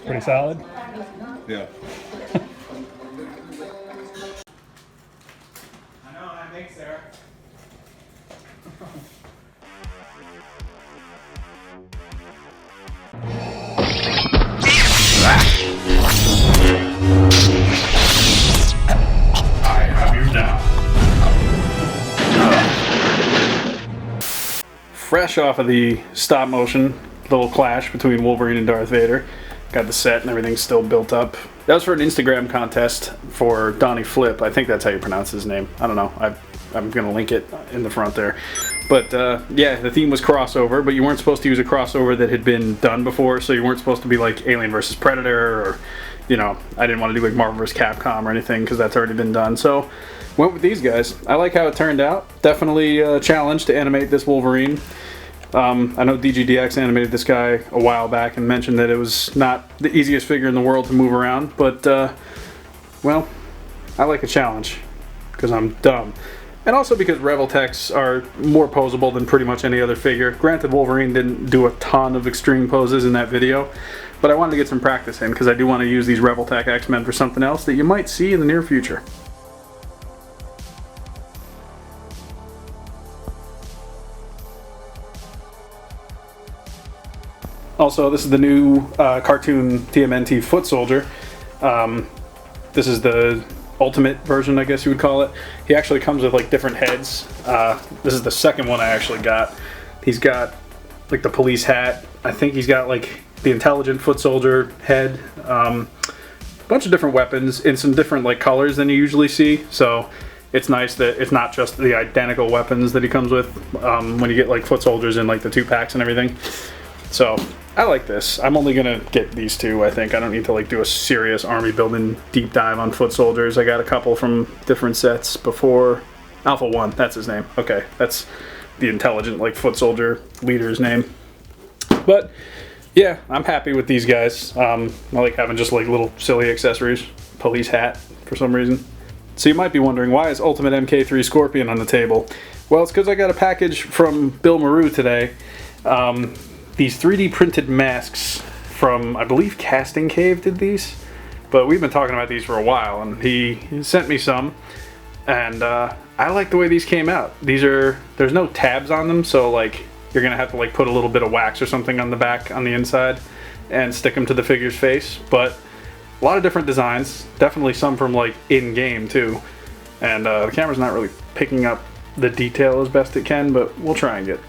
Pretty solid. Yeah. I know, I think, Sarah. I have you now. Fresh off of the stop motion little clash between Wolverine and Darth Vader. Got the set and everything still built up. That was for an Instagram contest for Donnie Flip. I think that's how you pronounce his name. I don't know. I'm going to link it in the front there. But yeah, the theme was crossover, but you weren't supposed to use a crossover that had been done before, so you weren't supposed to be like Alien vs. Predator, or, you know, I didn't want to do like Marvel vs. Capcom or anything because that's already been done. So went with these guys. I like how it turned out. Definitely a challenge to animate this Wolverine. I know DGDX animated this guy a while back and mentioned that it was not the easiest figure in the world to move around, but, well, I like a challenge, because I'm dumb. And also because Revoltechs are more posable than pretty much any other figure. Granted, Wolverine didn't do a ton of extreme poses in that video, but I wanted to get some practice in, because I do want to use these Revoltech X-Men for something else that you might see in the near future. Also, this is the new cartoon TMNT Foot Soldier. This is the ultimate version, I guess you would call it. He actually comes with like different heads. This is the second one I actually got. He's got like the police hat. I think he's got like the intelligent foot soldier head. A bunch of different weapons in some different like colors than you usually see. So it's nice that it's not just the identical weapons that he comes with when you get like foot soldiers in like the 2-packs and everything. So I like this. I'm only gonna get these two, I think. I don't need to like do a serious army building deep dive on foot soldiers. I got a couple from different sets before. Alpha 1, that's his name. Okay, that's the intelligent like foot soldier leader's name. But yeah, I'm happy with these guys. I like having just like little silly accessories. Police hat for some reason. So you might be wondering, why is Ultimate MK3 Scorpion on the table? Well, it's because I got a package from Bill Maru today. These 3D printed masks from, I believe, Casting Cave did these. But we've been talking about these for a while, and he sent me some. And I like the way these came out. There's no tabs on them, so like you're gonna have to like put a little bit of wax or something on the back, on the inside, and stick them to the figure's face. But a lot of different designs, definitely some from like in-game too. And the camera's not really picking up the detail as best it can, but we'll try and get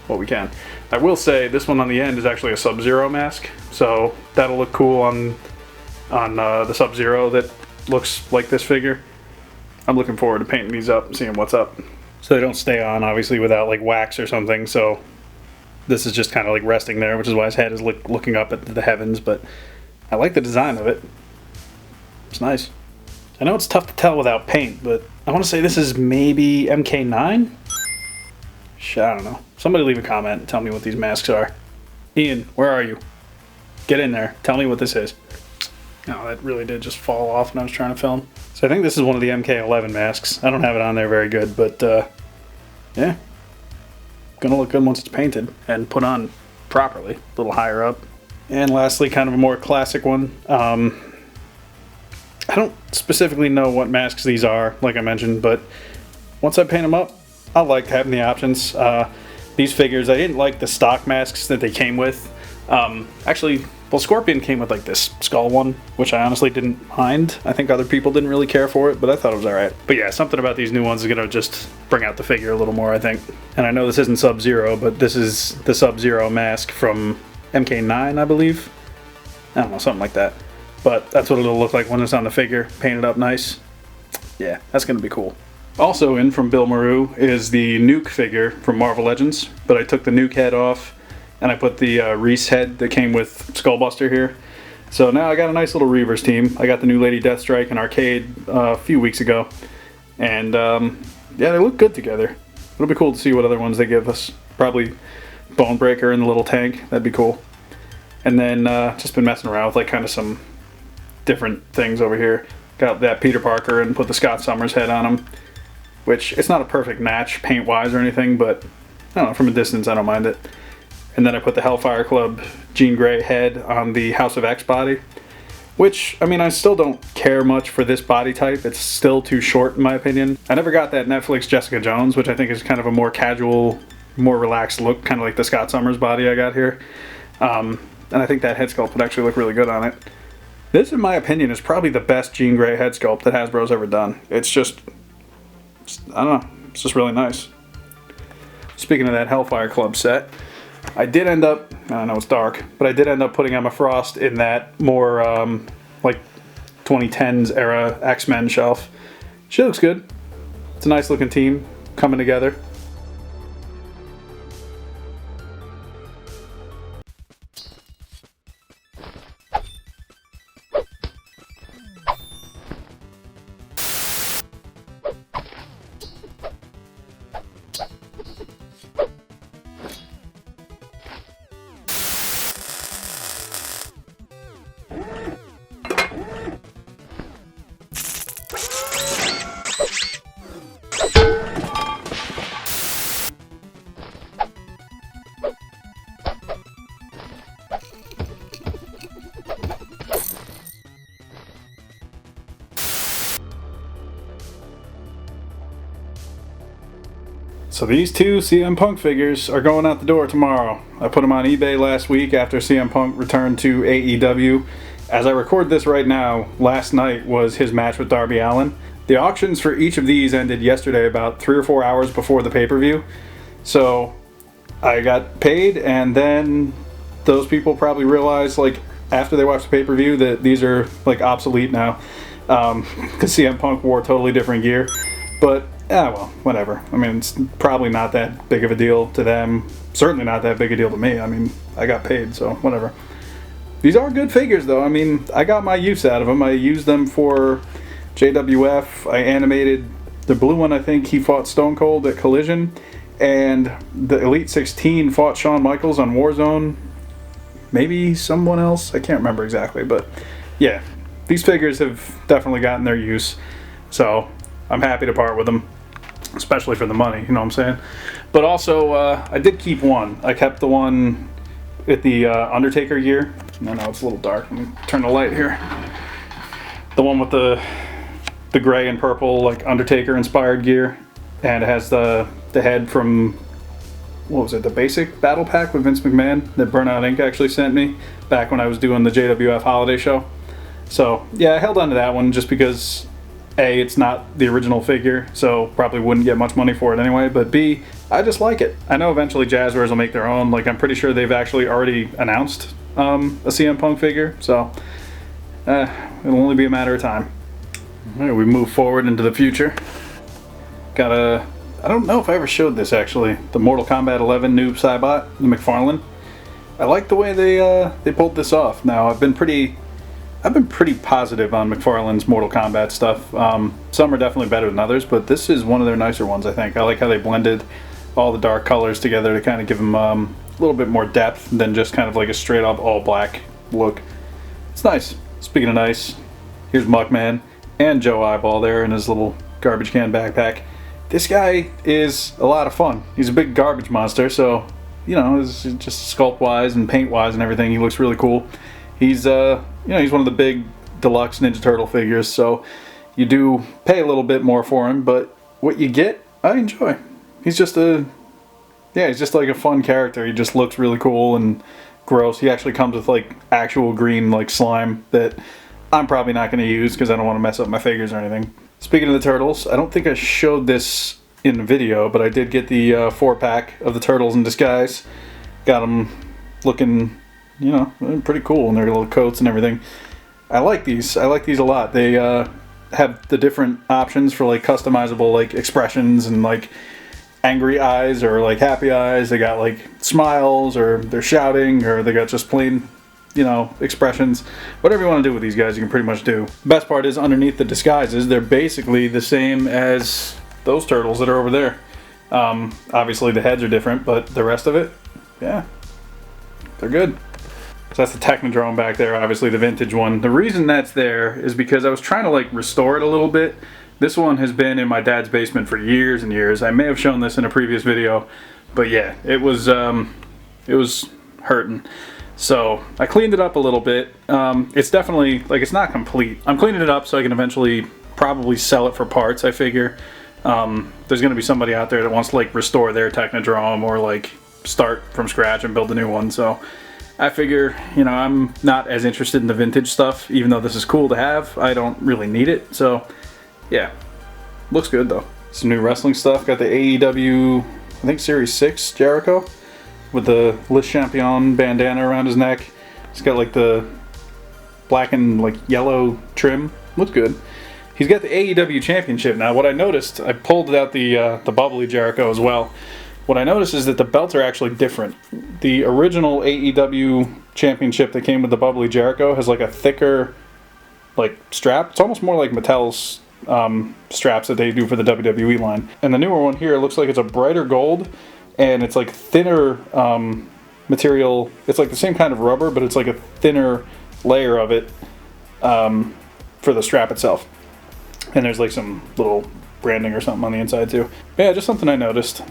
what we can. I will say this one on the end is actually a Sub-Zero mask, so that'll look cool on the Sub-Zero that looks like this figure. I'm looking forward to painting these up and seeing what's up. So they don't stay on, obviously, without like wax or something, so this is just kind of like resting there, which is why his head is looking up at the heavens, but I like the design of it. It's nice. I know it's tough to tell without paint, but I want to say this is maybe MK9? I don't know. Somebody leave a comment and tell me what these masks are. Ian, where are you? Get in there. Tell me what this is. No, that really did just fall off when I was trying to film. So I think this is one of the MK11 masks. I don't have it on there very good, but yeah. Gonna look good once it's painted and put on properly, a little higher up. And lastly, kind of a more classic one. I don't specifically know what masks these are, like I mentioned, but once I paint them up, I like having the options. These figures, I didn't like the stock masks that they came with. Actually, well, Scorpion came with like this skull one, which I honestly didn't mind. I think other people didn't really care for it, but I thought it was alright. But yeah, something about these new ones is gonna just bring out the figure a little more, I think. And I know this isn't Sub-Zero, but this is the Sub-Zero mask from MK9, I believe. I don't know, something like that. But that's what it'll look like when it's on the figure, painted up nice. Yeah, that's gonna be cool. Also in from Bill Maru is the Nuke figure from Marvel Legends, but I took the Nuke head off and I put the Reese head that came with Skullbuster here. So now I got a nice little Reavers team. I got the new Lady Deathstrike in arcade a few weeks ago, and yeah, they look good together. It'll be cool to see what other ones they give us. Probably Bonebreaker in the little tank, that'd be cool. And then just been messing around with like kind of some different things over here. Got that Peter Parker and put the Scott Summers head on him. Which, it's not a perfect match paint-wise or anything, but I don't know, from a distance I don't mind it. And then I put the Hellfire Club Jean Grey head on the House of X body. Which, I mean, I still don't care much for this body type. It's still too short in my opinion. I never got that Netflix Jessica Jones, which I think is kind of a more casual, more relaxed look, kind of like the Scott Summers body I got here. And I think that head sculpt would actually look really good on it. This, in my opinion, is probably the best Jean Grey head sculpt that Hasbro's ever done. It's just, I don't know, it's just really nice. Speaking of that Hellfire Club set, I did end up, I know it's dark, but I did end up putting Emma Frost in that more like 2010s era X-Men shelf. She looks good. It's a nice looking team coming together. So these two CM Punk figures are going out the door tomorrow. I put them on eBay last week after CM Punk returned to AEW. As I record this right now, last night was his match with Darby Allin. The auctions for each of these ended yesterday about 3 or 4 hours before the pay-per-view. So I got paid, and then those people probably realized, like, after they watched the pay-per-view that these are, like, obsolete now. Because CM Punk wore totally different gear. But yeah, well, whatever. I mean, it's probably not that big of a deal to them. Certainly not that big a deal to me. I mean, I got paid, so whatever. These are good figures, though. I mean, I got my use out of them. I used them for JWF. I animated the blue one. I think he fought Stone Cold at Collision. And the Elite 16 fought Shawn Michaels on Warzone. Maybe someone else. I can't remember exactly. But yeah, these figures have definitely gotten their use. So I'm happy to part with them, especially for the money, you know what I'm saying? But also, I did keep one. I kept the one with the Undertaker gear. I know it's a little dark. Let me turn the light here. The one with the gray and purple, like, Undertaker-inspired gear. And it has the head from, what was it, the basic battle pack with Vince McMahon that Burnout Inc. actually sent me back when I was doing the JWF holiday show. So, yeah, I held on to that one just because A, it's not the original figure, so probably wouldn't get much money for it anyway, but B, I just like it. I know eventually Jazzwares will make their own. Like, I'm pretty sure they've actually already announced a CM Punk figure, so it'll only be a matter of time. All right, we move forward into the future. Got I don't know if I ever showed this actually, the Mortal Kombat 11 new Cybot, the McFarlane. I like the way they pulled this off. Now, I've been pretty positive on McFarlane's Mortal Kombat stuff. Some are definitely better than others, but this is one of their nicer ones, I think. I like how they blended all the dark colors together to kind of give them a little bit more depth than just kind of like a straight up all black look. It's nice. Speaking of nice, here's Muckman and Joe Eyeball there in his little garbage can backpack. This guy is a lot of fun. He's a big garbage monster, so, you know, it's just sculpt-wise and paint-wise and everything, he looks really cool. He's, you know, he's one of the big deluxe Ninja Turtle figures, so you do pay a little bit more for him, but what you get, I enjoy. He's just he's just like a fun character. He just looks really cool and gross. He actually comes with like actual green like slime that I'm probably not going to use because I don't want to mess up my figures or anything. Speaking of the Turtles, I don't think I showed this in the video, but I did get the 4-pack of the Turtles in disguise. Got them looking, you know, pretty cool in their little coats and everything. I like these. I like these a lot. They have the different options for like customizable like expressions and like angry eyes or like happy eyes. They got like smiles, or they're shouting, or they got just plain, you know, expressions. Whatever you want to do with these guys, you can pretty much do. The best part is underneath the disguises, they're basically the same as those turtles that are over there. Obviously the heads are different, but the rest of it, yeah, they're good. So that's the Technodrome back there, obviously the vintage one. The reason that's there is because I was trying to like restore it a little bit. This one has been in my dad's basement for years and years. I may have shown this in a previous video, but yeah, it was It was hurting. So I cleaned it up a little bit. It's definitely, like, it's not complete. I'm cleaning it up so I can eventually probably sell it for parts, I figure. There's going to be somebody out there that wants to, like, restore their Technodrome or, like, start from scratch and build a new one. So I figure, you know, I'm not as interested in the vintage stuff, even though this is cool to have. I don't really need it. So, yeah. Looks good, though. Some new wrestling stuff. Got the AEW, I think, Series 6 Jericho with the Le Champion bandana around his neck. It's got, like, the black and, like, yellow trim. Looks good. He's got the AEW Championship now. What I noticed, I pulled out the bubbly Jericho as well. What I noticed is that the belts are actually different. The original AEW Championship that came with the bubbly Jericho has, like, a thicker, like, strap. It's almost more like Mattel's straps that they do for the WWE line. And the newer one here looks like it's a brighter gold, and it's like thinner material. It's like the same kind of rubber, but it's like a thinner layer of it for the strap itself. And there's like some little branding or something on the inside too. But yeah, just something I noticed.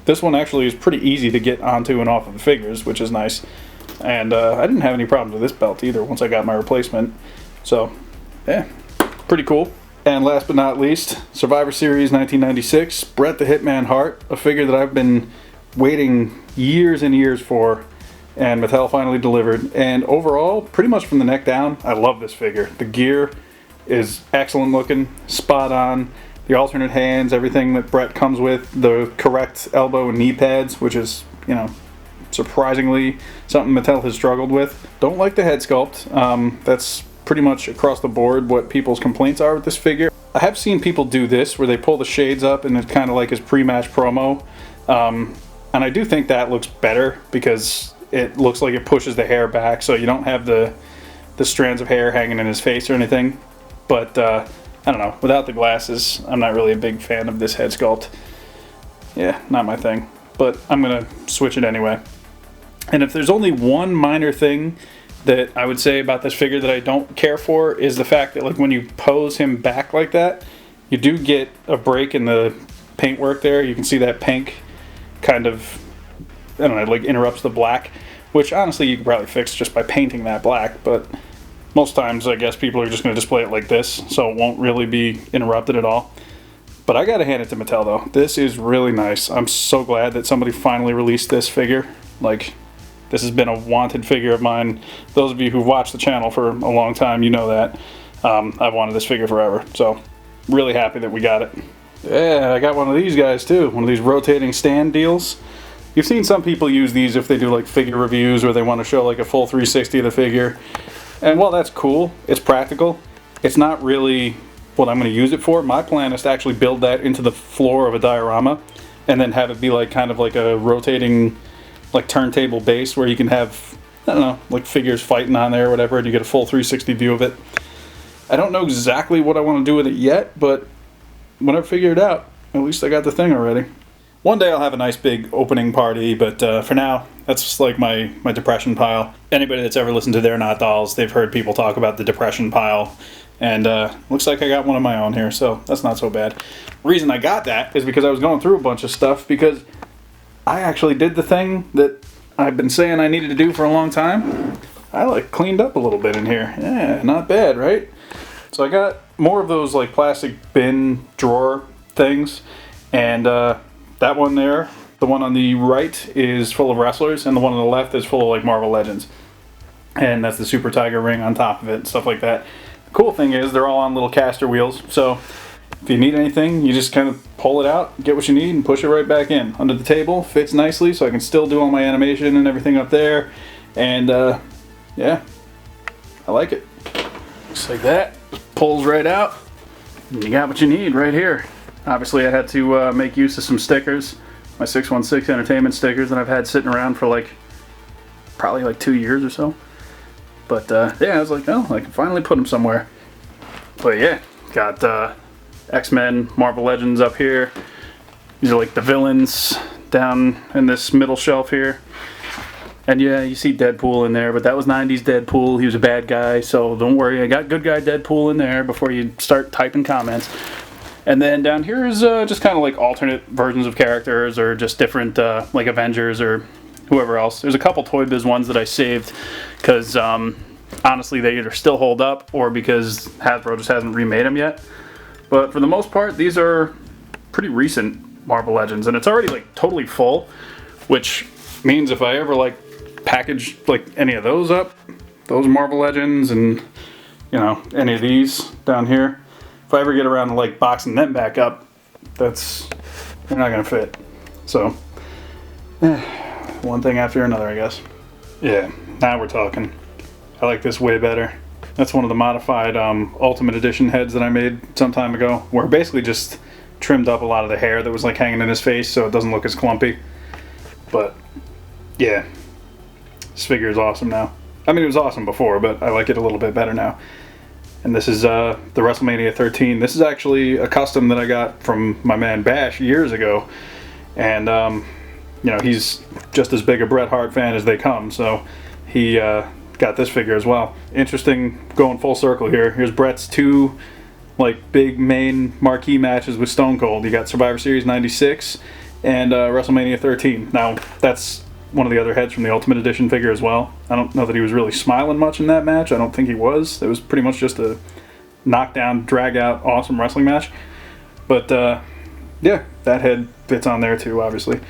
This one actually is pretty easy to get onto and off of the figures, which is nice. And I didn't have any problems with this belt either once I got my replacement. So yeah, pretty cool. And last but not least, Survivor Series 1996, Bret the Hitman Hart, a figure that I've been waiting years and years for, and Mattel finally delivered. And overall, pretty much from the neck down, I love this figure. The gear is excellent looking, spot on. The alternate hands, everything that Bret comes with, the correct elbow and knee pads, which is, you know, surprisingly something Mattel has struggled with. Don't like the head sculpt. That's pretty much across the board what people's complaints are with this figure. I have seen people do this where they pull the shades up and it's kind of like his pre-match promo. And I do think that looks better because it looks like it pushes the hair back, so you don't have the strands of hair hanging in his face or anything. But I don't know, without the glasses, I'm not really a big fan of this head sculpt. Yeah, not my thing. But I'm gonna switch it anyway. And if there's only one minor thing that I would say about this figure that I don't care for, is the fact that, like, when you pose him back like that, you do get a break in the paintwork there. You can see that pink kind of, I don't know, like interrupts the black, which honestly you could probably fix just by painting that black, but most times I guess people are just going to display it like this, so it won't really be interrupted at all. But I gotta hand it to Mattel though. This is really nice. I'm so glad that somebody finally released this figure. Like, this has been a wanted figure of mine. Those of you who've watched the channel for a long time, you know that. I've wanted this figure forever. So, really happy that we got it. Yeah, I got one of these guys too. One of these rotating stand deals. You've seen some people use these if they do like figure reviews or they want to show like a full 360 of the figure. And while that's cool, it's practical, it's not really what I'm going to use it for. My plan is to actually build that into the floor of a diorama and then have it be like kind of like a rotating like turntable base where you can have, I don't know, like figures fighting on there or whatever, and you get a full 360 view of it. I don't know exactly what I want to do with it yet, but when I figure it out, at least I got the thing already. One day I'll have a nice big opening party, but for now, that's just like my depression pile. Anybody that's ever listened to They're Not Dolls, they've heard people talk about the depression pile. And looks like I got one of my own here, so that's not so bad. The reason I got that is because I was going through a bunch of stuff, because I actually did the thing that I've been saying I needed to do for a long time. I like cleaned up a little bit in here. Yeah, not bad, right? So I got more of those like plastic bin drawer things, and that one there, the one on the right is full of wrestlers, and the one on the left is full of like Marvel Legends. And that's the Super Tiger ring on top of it and stuff like that. The cool thing is they're all on little caster wheels, so if you need anything, you just kind of pull it out, get what you need, and push it right back in. Under the table, fits nicely, so I can still do all my animation and everything up there. And yeah, I like it. Just like that, just pulls right out, and you got what you need right here. Obviously, I had to make use of some stickers, my 616 Entertainment stickers that I've had sitting around for like probably like 2 years or so. But yeah, I was like, oh, I can finally put them somewhere. But yeah, got X-Men, Marvel Legends up here. These are like the villains down in this middle shelf here. And yeah, you see Deadpool in there, but that was 90s Deadpool. He was a bad guy, so don't worry. I got good guy Deadpool in there before you start typing comments. And then down here is just kind of like alternate versions of characters, or just different like Avengers or whoever else. There's a couple Toy Biz ones that I saved because honestly they either still hold up or because Hasbro just hasn't remade them yet. But for the most part, these are pretty recent Marvel Legends, and it's already like totally full, which means if I ever like package like any of those up, those Marvel Legends and you know any of these down here, if I ever get around to like boxing them back up, they're not gonna fit. So one thing after another, I guess. Yeah, now we're talking. I like this way better. That's one of the modified Ultimate Edition heads that I made some time ago, where basically just trimmed up a lot of the hair that was like hanging in his face so it doesn't look as clumpy. But yeah, this figure is awesome now. I mean, it was awesome before, but I like it a little bit better now. And this is the WrestleMania 13. This is actually a custom that I got from my man Bash years ago. And you know, he's just as big a Bret Hart fan as they come, so he got this figure as well. Interesting, going full circle here. Here's Bret's two like big main marquee matches with Stone Cold. You got Survivor Series 96 and WrestleMania 13. Now that's one of the other heads from the Ultimate Edition figure as well. I don't know that he was really smiling much in that match. I don't think he was. It was pretty much just a knockdown, drag out, awesome wrestling match. But yeah, that head fits on there too, obviously.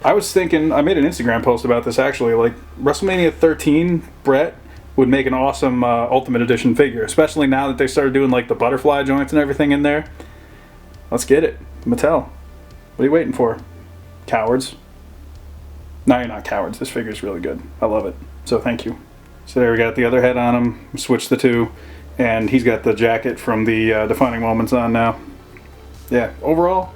I was thinking, I made an Instagram post about this actually, like WrestleMania 13 Bret would make an awesome Ultimate Edition figure, especially now that they started doing like the butterfly joints and everything in there. Let's get it. Mattel. What are you waiting for? Cowards. No, you're not cowards. This figure's really good. I love it. So thank you. So there we got the other head on him. Switch the two. And he's got the jacket from the Defining Moments on now. Yeah, overall,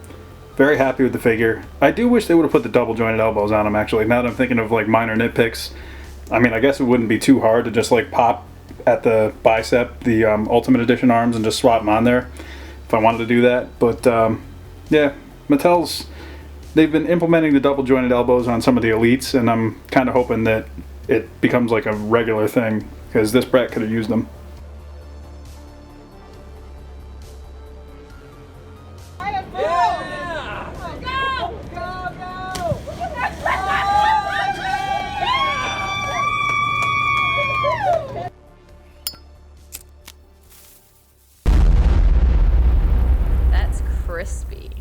very happy with the figure. I do wish they would have put the double jointed elbows on him actually. Now that I'm thinking of like minor nitpicks. I mean, I guess it wouldn't be too hard to just like pop at the bicep the Ultimate Edition arms and just swap them on there if I wanted to do that. But yeah, Mattel's, they've been implementing the double jointed elbows on some of the elites, and I'm kind of hoping that it becomes like a regular thing because this Bret could have used them. That's crispy.